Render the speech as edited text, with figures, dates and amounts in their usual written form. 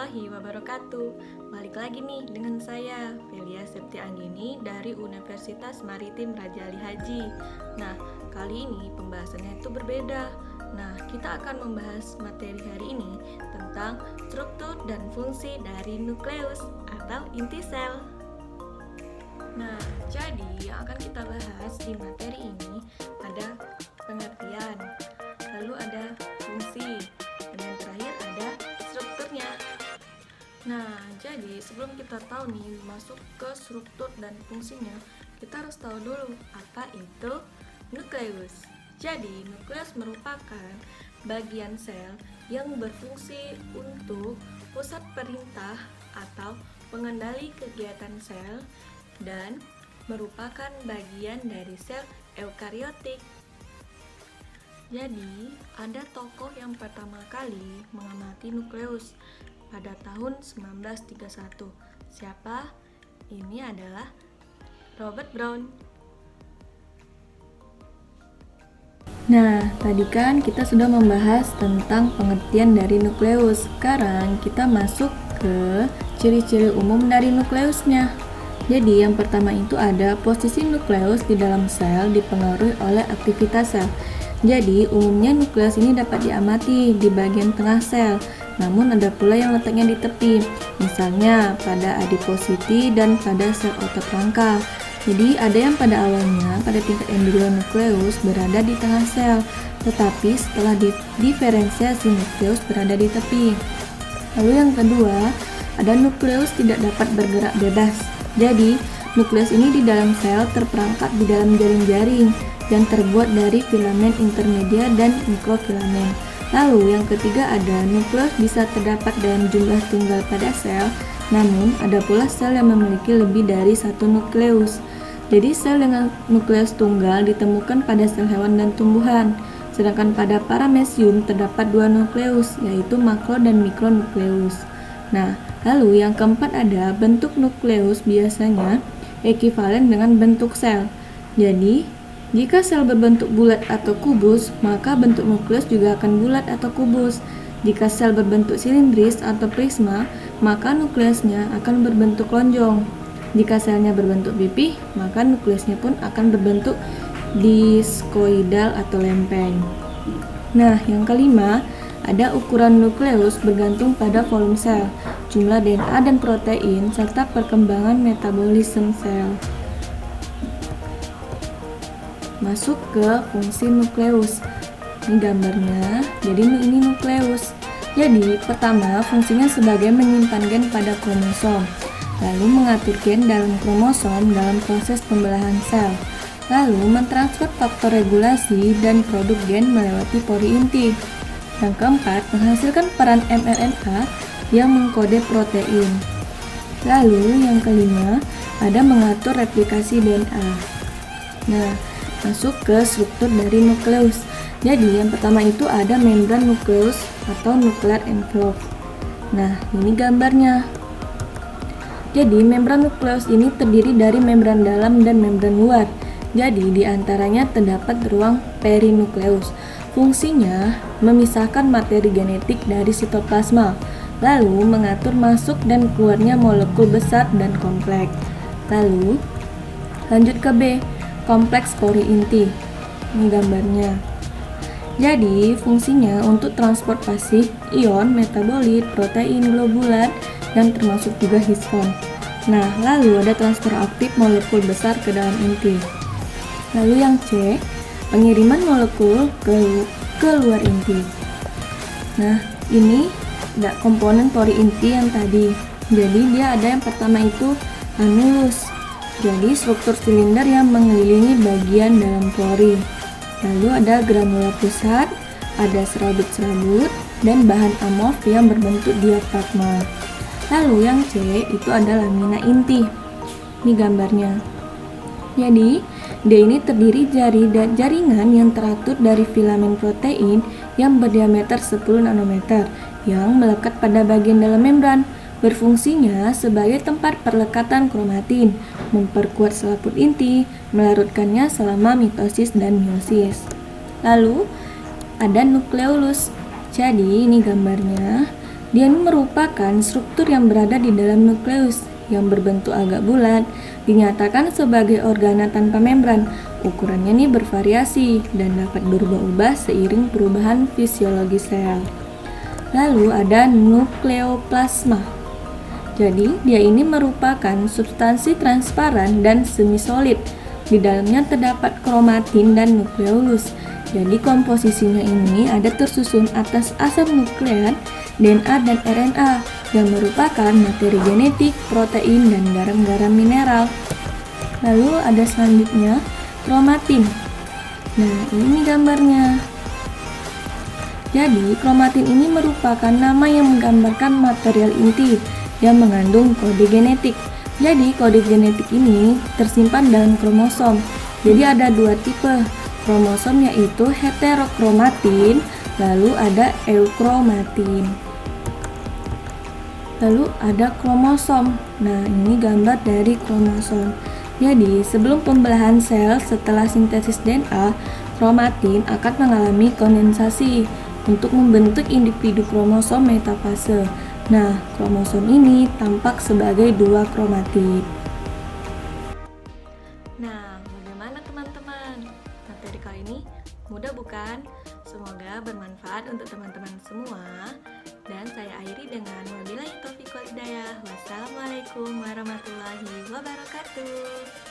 warahmatullahi wabarakatuh. Balik lagi nih dengan saya, Velia Septi Anggini dari Universitas Maritim Raja Ali Haji. Nah, kali ini pembahasannya itu berbeda. Nah, kita akan membahas materi hari ini tentang struktur dan fungsi dari nukleus atau inti sel. Nah, jadi yang akan kita bahas di materi ini ada pengertian, lalu ada fungsi, dan yang terakhir ada strukturnya. Nah, jadi sebelum kita tahu nih masuk ke struktur dan fungsinya, kita harus tahu dulu apa itu nukleus. Jadi, nukleus merupakan bagian sel yang berfungsi untuk pusat perintah atau pengendali kegiatan sel dan merupakan bagian dari sel eukariotik. Jadi, ada tokoh yang pertama kali mengamati nukleus pada tahun 1931. Siapa? Ini adalah Robert Brown. Nah, tadi kan kita sudah membahas tentang pengertian dari nukleus. Sekarang kita masuk ke ciri-ciri umum dari nukleusnya. Jadi, yang pertama itu ada posisi nukleus di dalam sel dipengaruhi oleh aktivitas sel. Jadi, umumnya nukleus ini dapat diamati di bagian tengah sel, namun ada pula yang letaknya di tepi, misalnya pada adipositi dan pada sel otot rangka. Jadi, ada yang pada awalnya pada tingkat embrio nukleus berada di tengah sel, tetapi setelah diferensiasi nukleus berada di tepi. Lalu yang kedua, ada nukleus tidak dapat bergerak bebas. Jadi, nukleus ini di dalam sel terperangkap di dalam jaring-jaring yang terbuat dari filamen intermedia dan mikrofilamen. Lalu yang ketiga ada nukleus bisa terdapat dalam jumlah tunggal pada sel, namun ada pula sel yang memiliki lebih dari satu nukleus. Jadi sel dengan nukleus tunggal ditemukan pada sel hewan dan tumbuhan, sedangkan pada paramecium terdapat dua nukleus, yaitu makro dan mikronukleus. Nah, lalu yang keempat ada bentuk nukleus biasanya ekivalen dengan bentuk sel. Jadi, jika sel berbentuk bulat atau kubus, maka bentuk nukleus juga akan bulat atau kubus. Jika sel berbentuk silindris atau prisma, maka nukleusnya akan berbentuk lonjong. Jika selnya berbentuk pipih, maka nukleusnya pun akan berbentuk diskoidal atau lempeng. Nah, yang kelima, ada ukuran nukleus bergantung pada volume sel, jumlah DNA dan protein, serta perkembangan metabolisme sel. Masuk ke fungsi nukleus. Ini gambarnya. Jadi ini nukleus. Jadi pertama fungsinya sebagai menyimpan gen pada kromosom, lalu mengatur gen dalam kromosom dalam proses pembelahan sel, lalu mentransfer faktor regulasi dan produk gen melewati pori inti. Yang keempat, menghasilkan peran mRNA yang mengkode protein. Lalu yang kelima, ada mengatur replikasi DNA. Nah, masuk ke struktur dari nukleus. Jadi yang pertama itu ada membran nukleus atau nuclear envelope. Nah, ini gambarnya. Jadi membran nukleus ini terdiri dari membran dalam dan membran luar. Jadi di antaranya terdapat ruang perinukleus. Fungsinya memisahkan materi genetik dari sitoplasma, lalu mengatur masuk dan keluarnya molekul besar dan kompleks. Lalu lanjut ke B, kompleks pori inti. Ini gambarnya. Jadi fungsinya untuk transportasi ion, metabolit, protein, globulat, dan termasuk juga histon. Nah, lalu ada transfer aktif molekul besar ke dalam inti. Lalu yang C, pengiriman molekul ke luar inti. Nah, ini ada komponen pori inti yang tadi. Jadi dia ada yang pertama itu annulus. Jadi struktur silinder yang mengelilingi bagian dalam pori. Lalu ada granula pusat, ada serabut-serabut, dan bahan amorf yang berbentuk diafragma. Lalu yang C itu ada lamina inti. Ini gambarnya. Jadi D ini terdiri dari jaringan yang teratur dari filamen protein yang berdiameter 10 nanometer yang melekat pada bagian dalam membran. Berfungsinya sebagai tempat perlekatan kromatin, memperkuat selaput inti, melarutkannya selama mitosis dan meiosis. Lalu ada nukleolus. Jadi ini gambarnya. Dia ini merupakan struktur yang berada di dalam nukleus yang berbentuk agak bulat, dinyatakan sebagai organa tanpa membran. Ukurannya ini bervariasi dan dapat berubah-ubah seiring perubahan fisiologi sel. Lalu ada nukleoplasma. Jadi, dia ini merupakan substansi transparan dan semi-solid. Di dalamnya terdapat kromatin dan nukleolus. Jadi, komposisinya ini ada tersusun atas asam nukleat, DNA dan RNA yang merupakan materi genetik, protein, dan garam-garam mineral. Lalu ada selanjutnya kromatin. Nah, ini gambarnya. Jadi, kromatin ini merupakan nama yang menggambarkan material inti yang mengandung kode genetik. Jadi, kode genetik ini tersimpan dalam kromosom. Jadi, ada dua tipe kromosom, yaitu heterokromatin, lalu ada eukromatin. Lalu ada kromosom. Nah, ini gambar dari kromosom. Jadi, sebelum pembelahan sel setelah sintesis DNA, kromatin akan mengalami kondensasi untuk membentuk individu kromosom metafase. Nah, kromosom ini tampak sebagai dua kromatid. Nah, bagaimana teman-teman? Materi kali ini mudah bukan? Semoga bermanfaat untuk teman-teman semua. Dan saya akhiri dengan wabillahi taufiq wal hidayah. Wassalamualaikum warahmatullahi wabarakatuh.